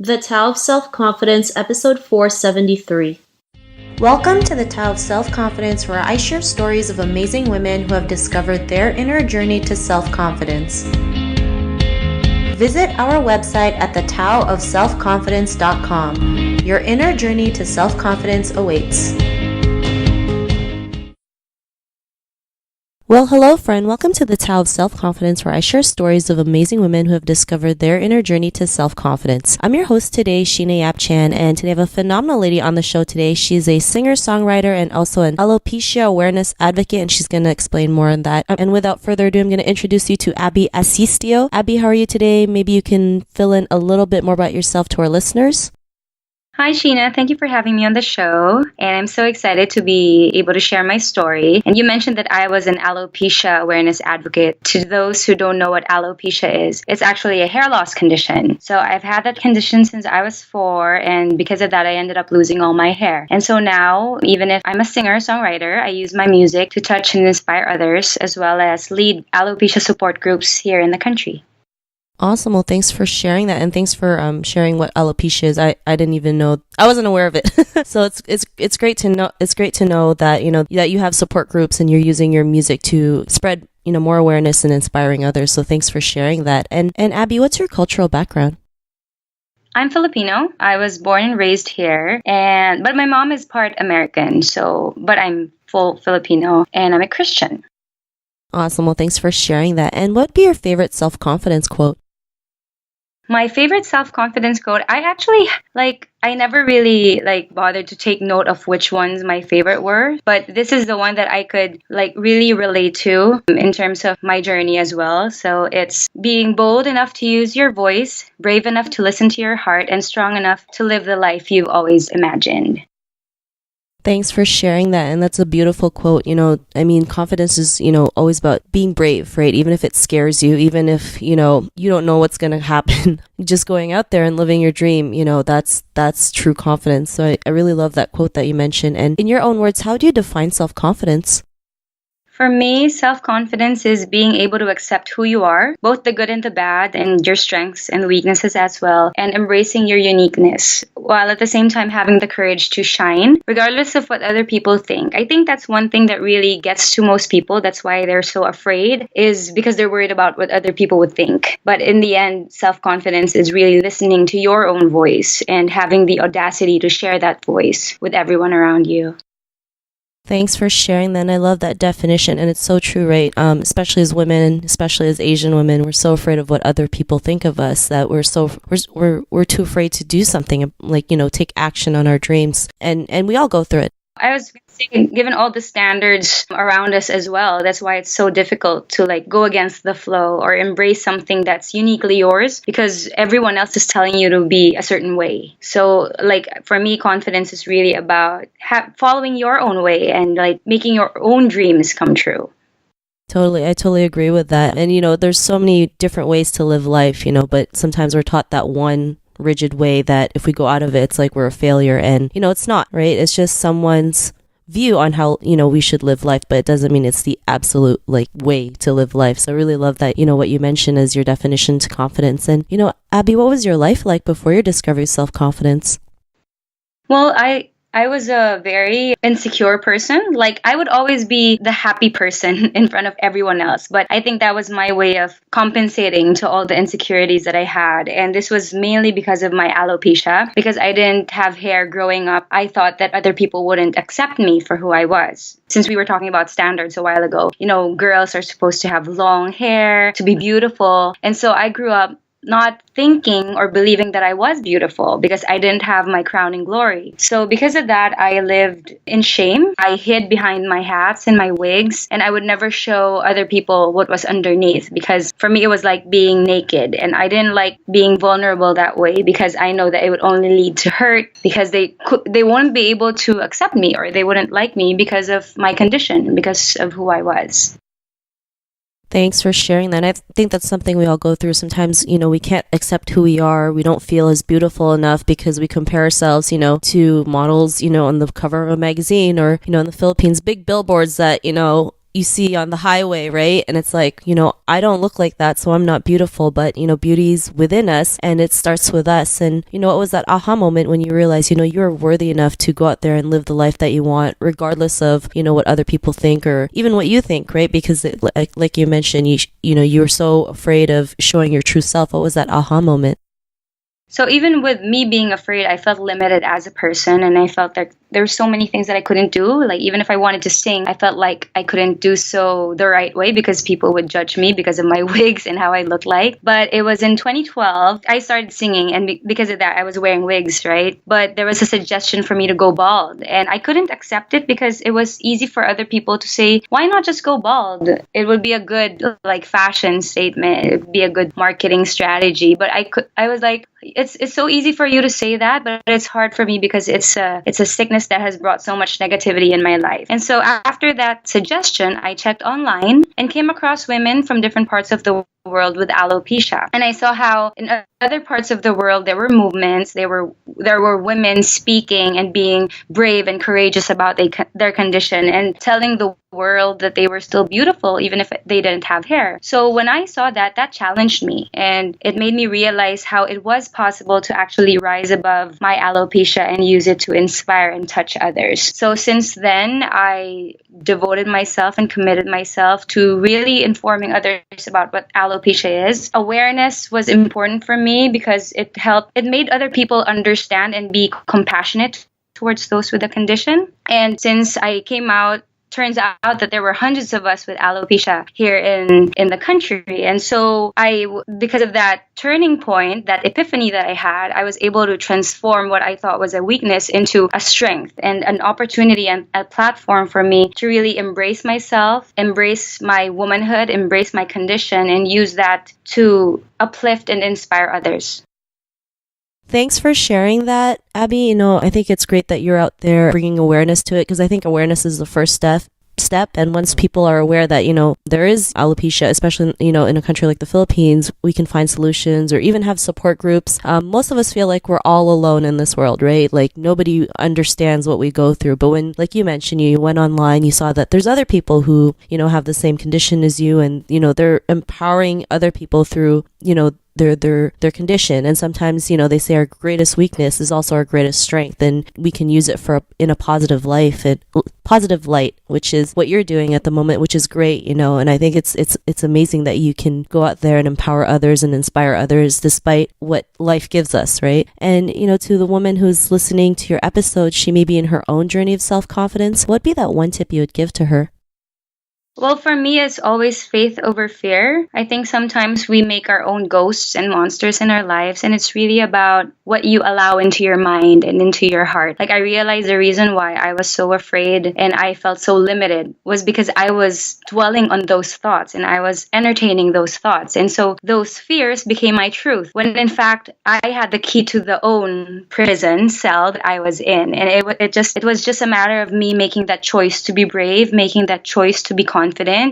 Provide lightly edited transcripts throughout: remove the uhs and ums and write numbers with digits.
The Tao of Self-Confidence, Episode 473. Welcome to the Tao of Self-Confidence, where I share stories of amazing women who have discovered their inner journey to self-confidence. Visit our website at thetaoofselfconfidence.com. Your inner journey to self-confidence awaits. Well, hello friend. Welcome to the Tao of Self-Confidence, where I share stories of amazing women who have discovered their inner journey to self-confidence. I'm your host today, Sheena Yap Chan, and today I have a phenomenal lady on the show today. She's a singer-songwriter and also an alopecia awareness advocate, and she's going to explain more on that. And without further ado, I'm going to introduce you to Abby Asistio. Abby, how are you today? Maybe you can fill in a little bit more about yourself to our listeners. Hi, Sheena. Thank you for having me on the show. And I'm so excited to be able to share my story. And you mentioned that I was an alopecia awareness advocate. To those who don't know what alopecia is, it's actually a hair loss condition. So I've had that condition since I was 4. And because of that, I ended up losing all my hair. And so now, even if I'm a singer-songwriter, I use my music to touch and inspire others, as well as lead alopecia support groups here in the country. Awesome. Well, thanks for sharing that, and thanks for sharing what alopecia is. I didn't even know. I wasn't aware of it. So it's great to know. It's great to know that that you have support groups and you're using your music to spread more awareness and inspiring others. So thanks for sharing that. And Abby, what's your cultural background? I'm Filipino. I was born and raised here, but my mom is part American. But I'm full Filipino, and I'm a Christian. Awesome. Well, thanks for sharing that. And what would be your favorite self-confidence quote? My favorite self-confidence quote, I never really bothered to take note of which ones my favorite were, but this is the one that I could really relate to in terms of my journey as well. So it's being bold enough to use your voice, brave enough to listen to your heart, and strong enough to live the life you've always imagined. Thanks for sharing that. And that's a beautiful quote. Confidence is, always about being brave, right? Even if it scares you, even if, you don't know what's going to happen, just going out there and living your dream, that's true confidence. So I really love that quote that you mentioned. And in your own words, how do you define self-confidence? For me, self-confidence is being able to accept who you are, both the good and the bad, and your strengths and weaknesses as well, and embracing your uniqueness, while at the same time having the courage to shine, regardless of what other people think. I think that's one thing that really gets to most people. That's why they're so afraid, is because they're worried about what other people would think. But in the end, self-confidence is really listening to your own voice and having the audacity to share that voice with everyone around you. Thanks for sharing that. And I love that definition. And it's so true, right? Especially as women, especially as Asian women, we're so afraid of what other people think of us that we're too afraid to do something, take action on our dreams. And we all go through it. I was saying, given all the standards around us as well, that's why it's so difficult to go against the flow or embrace something that's uniquely yours, because everyone else is telling you to be a certain way. So for me, confidence is really about following your own way and making your own dreams come true. Totally. I totally agree with that. And, there's so many different ways to live life, but sometimes we're taught that one rigid way that if we go out of it, it's like we're a failure. And, it's not, right? It's just someone's view on how, we should live life, but it doesn't mean it's the absolute way to live life. So I really love that, what you mentioned as your definition to confidence. And, Abby, what was your life like before your discovery of self-confidence? Well, I was a very insecure person. I would always be the happy person in front of everyone else. But I think that was my way of compensating to all the insecurities that I had. And this was mainly because of my alopecia. Because I didn't have hair growing up, I thought that other people wouldn't accept me for who I was. Since we were talking about standards a while ago, girls are supposed to have long hair, to be beautiful. And so I grew up not thinking or believing that I was beautiful because I didn't have my crowning glory. So because of that, I lived in shame. I hid behind my hats and my wigs, and I would never show other people what was underneath, because for me, it was like being naked, and I didn't like being vulnerable that way because I know that it would only lead to hurt, because they wouldn't be able to accept me, or they wouldn't like me because of my condition, because of who I was. Thanks for sharing that. I think that's something we all go through. Sometimes, we can't accept who we are. We don't feel as beautiful enough because we compare ourselves, to models, on the cover of a magazine, or, in the Philippines, big billboards that, you see on the highway, right? And it's like, I don't look like that, so I'm not beautiful, but, beauty's within us and it starts with us. And, it was that aha moment when you realize, you're worthy enough to go out there and live the life that you want, regardless of, what other people think or even what you think, right? Because like you mentioned, you were so afraid of showing your true self. What was that aha moment? So even with me being afraid, I felt limited as a person, and I felt like there were so many things that I couldn't do. Like even if I wanted to sing, I felt like I couldn't do so the right way because people would judge me because of my wigs and how I look like. But it was in 2012 I started singing, and because of that, I was wearing wigs, right? But there was a suggestion for me to go bald, and I couldn't accept it because it was easy for other people to say, "Why not just go bald? It would be a good like fashion statement. It would be a good marketing strategy." But I was like, it's so easy for you to say that, but it's hard for me because it's a sickness that has brought so much negativity in my life. And so after that suggestion, I checked online and came across women from different parts of the world with alopecia. And I saw how in other parts of the world there were movements, there were women speaking and being brave and courageous about their condition and telling the world that they were still beautiful even if they didn't have hair. So when I saw that, that challenged me, and it made me realize how it was possible to actually rise above my alopecia and use it to inspire and touch others. So since then, I devoted myself and committed myself to really informing others about what alopecia is. Awareness was important for me because it made other people understand and be compassionate towards those with the condition. And since I came out, turns out that there were hundreds of us with alopecia here in the country. And so because of that turning point, that epiphany that I had, I was able to transform what I thought was a weakness into a strength and an opportunity and a platform for me to really embrace myself, embrace my womanhood, embrace my condition, and use that to uplift and inspire others. Thanks for sharing that, Abby. I think it's great that you're out there bringing awareness to it, because I think awareness is the first step. And once people are aware that, there is alopecia, especially, in a country like the Philippines, we can find solutions or even have support groups. Most of us feel like we're all alone in this world, right? Like nobody understands what we go through. But when, like you mentioned, you went online, you saw that there's other people who, have the same condition as you, and, they're empowering other people through, their condition. And sometimes, they say our greatest weakness is also our greatest strength, and we can use it in a positive light, which is what you're doing at the moment, which is great, and I think it's amazing that you can go out there and empower others and inspire others despite what life gives us, right? And, to the woman who's listening to your episode, she may be in her own journey of self-confidence. What'd be that one tip you would give to her? Well, for me, it's always faith over fear. I think sometimes we make our own ghosts and monsters in our lives, and it's really about what you allow into your mind and into your heart. Like, I realized the reason why I was so afraid and I felt so limited was because I was dwelling on those thoughts and I was entertaining those thoughts. And so those fears became my truth, when in fact, I had the key to the own prison cell that I was in. And it was just a matter of me making that choice to be brave, making that choice to be confident,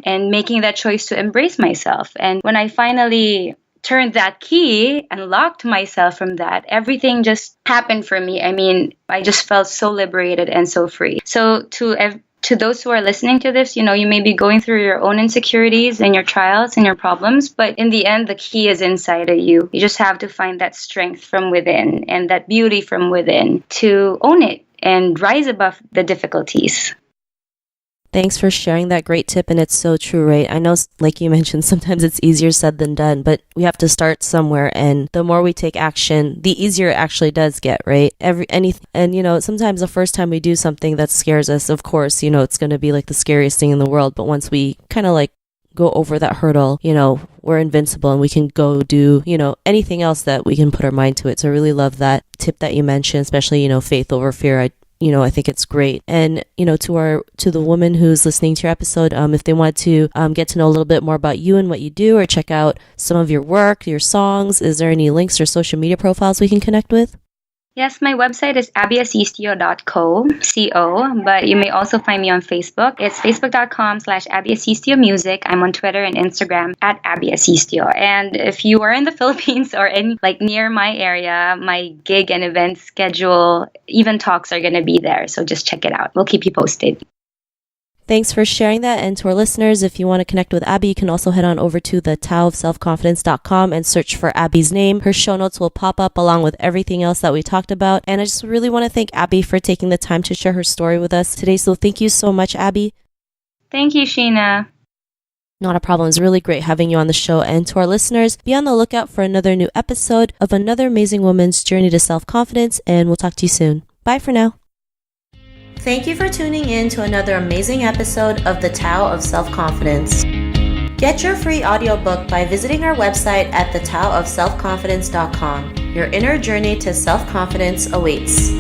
and making that choice to embrace myself. And when I finally turned that key and locked myself from that, everything just happened for me. I mean, I just felt so liberated and so free. So to those who are listening to this, you may be going through your own insecurities and your trials and your problems, but in the end, the key is inside of you. You just have to find that strength from within and that beauty from within to own it and rise above the difficulties. Thanks for sharing that great tip, and it's so true, right? I know, like you mentioned, sometimes it's easier said than done, but we have to start somewhere, and the more we take action, the easier it actually does get, right? Sometimes the first time we do something that scares us, of course, it's going to be like the scariest thing in the world, but once we kind of like go over that hurdle, we're invincible and we can go do, anything else that we can put our mind to it. So I really love that tip that you mentioned, especially, faith over fear. I think it's great. And, to the woman who's listening to your episode, if they want to get to know a little bit more about you and what you do, or check out some of your work, your songs, is there any links or social media profiles we can connect with? Yes, my website is abbyasistio.co, but you may also find me on Facebook. It's facebook.com/abbyasistiomusic. I'm on Twitter and Instagram @abbyasistio. And if you are in the Philippines or near my area, my gig and event schedule, even talks are going to be there. So just check it out. We'll keep you posted. Thanks for sharing that. And to our listeners, if you want to connect with Abby, you can also head on over to the taoofselfconfidence.com and search for Abby's name. Her show notes will pop up along with everything else that we talked about. And I just really want to thank Abby for taking the time to share her story with us today. So thank you so much, Abby. Thank you, Sheena. Not a problem. It's really great having you on the show. And to our listeners, be on the lookout for another new episode of another amazing woman's journey to self-confidence. And we'll talk to you soon. Bye for now. Thank you for tuning in to another amazing episode of The Tao of Self-Confidence. Get your free audiobook by visiting our website at thetaoofselfconfidence.com. Your inner journey to self-confidence awaits.